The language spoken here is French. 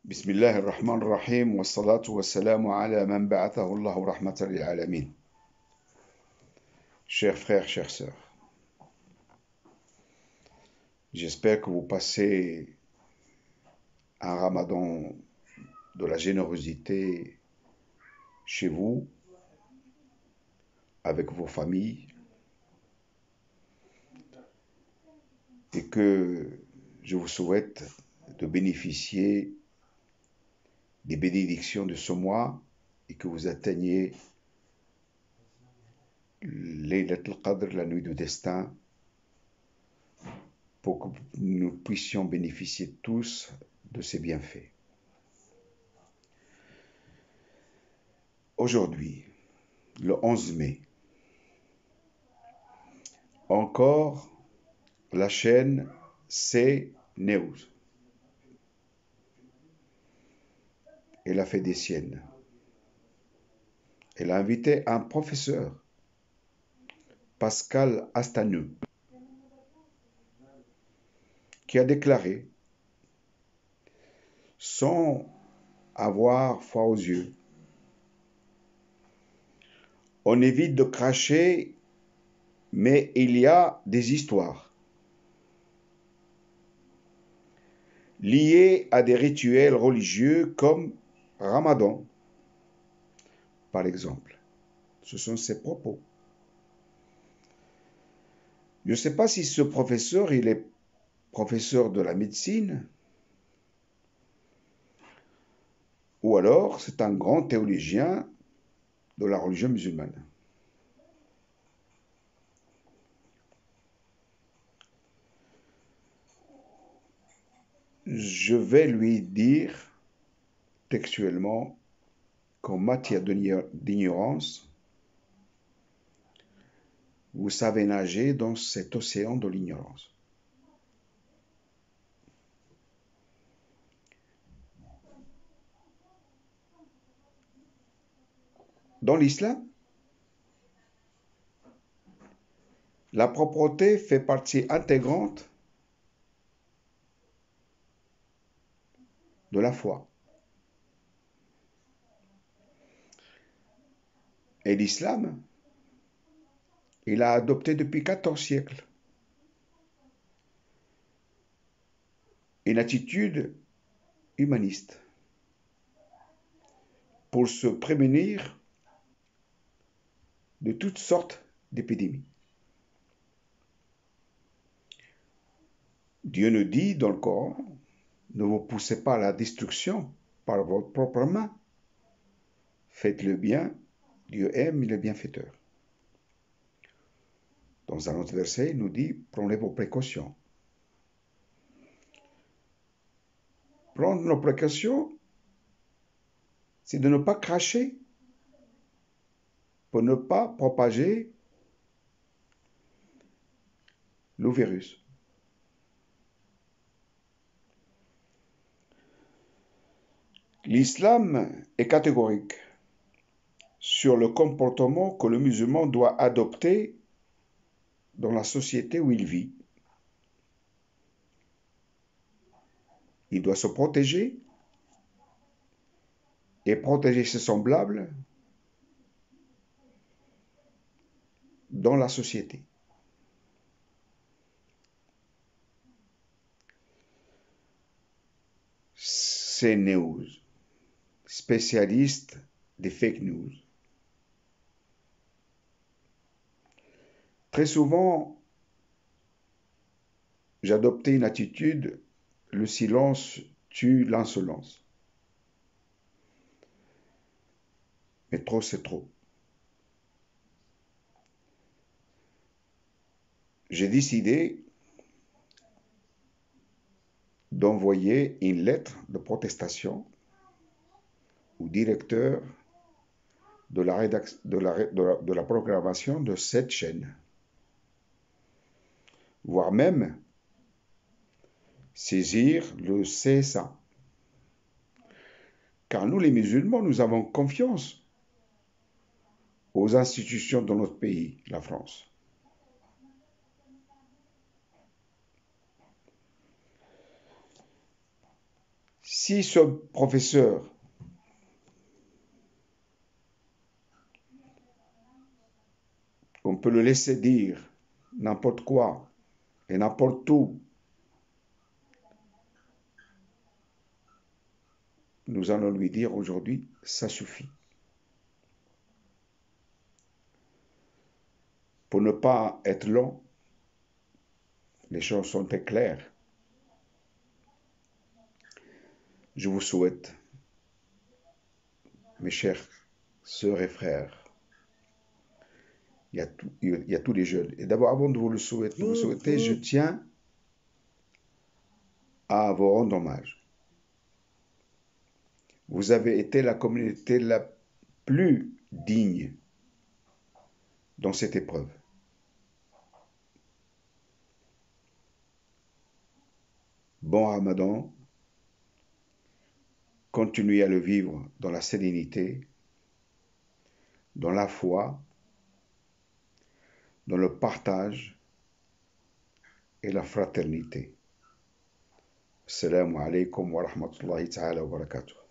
بسم الله الرحمن الرحيم والصلاة والسلام على من بعثه الله رحمة للعالمين. Chers frères, chères sœurs, j'espère que vous passez un ramadan de la générosité chez vous, avec vos familles, et que je vous souhaite de bénéficier des bénédictions de ce mois et que vous atteigniez Laylat al-Qadr, la nuit du destin, pour que nous puissions bénéficier tous de ces bienfaits. Aujourd'hui, le 11 mai, encore la chaîne CNews. Elle a fait des siennes. Elle a invité un professeur, Pascal Astanu, qui a déclaré, sans avoir foi aux yeux, on évite de cracher, mais il y a des histoires liées à des rituels religieux comme Ramadan, par exemple. Ce sont ses propos. Je ne sais pas si ce professeur, il est professeur de la médecine, ou alors c'est un grand théologien de la religion musulmane. Je vais lui dire textuellement qu'en matière d'ignorance, vous savez nager dans cet océan de l'ignorance. Dans l'islam, la propreté fait partie intégrante de la foi. Et l'islam, il a adopté depuis 14 siècles une attitude humaniste pour se prémunir de toutes sortes d'épidémies. Dieu nous dit dans le Coran, ne vous poussez pas à la destruction par votre propre main. Faites le bien, Dieu aime les bienfaiteurs. Dans un autre verset, il nous dit, prenez vos précautions. Prendre nos précautions, c'est de ne pas cracher pour ne pas propager le virus. L'islam est catégorique sur le comportement que le musulman doit adopter dans la société où il vit. Il doit se protéger et protéger ses semblables dans la société. CNews, spécialiste des fake news. Très souvent, j'adoptais une attitude, le silence tue l'insolence. Mais trop, c'est trop. J'ai décidé d'envoyer une lettre de protestation au directeur de la programmation de cette chaîne, voire même saisir le CSA. Car nous, les musulmans, nous avons confiance aux institutions de notre pays, la France. Si ce professeur on peut le laisser dire n'importe quoi et n'importe où, nous allons lui dire aujourd'hui, ça suffit. Pour ne pas être long, les choses sont très claires. Je vous souhaite, mes chers sœurs et frères, il y a tous les jeunes. Et d'abord, avant de vous souhaiter, je tiens à vous rendre hommage. Vous avez été la communauté la plus digne dans cette épreuve. Bon Ramadan, continuez à le vivre dans la sérénité, dans la foi, dans le partage et la fraternité. Assalamu alaikum wa rahmatullahi ta'ala wa barakatuh.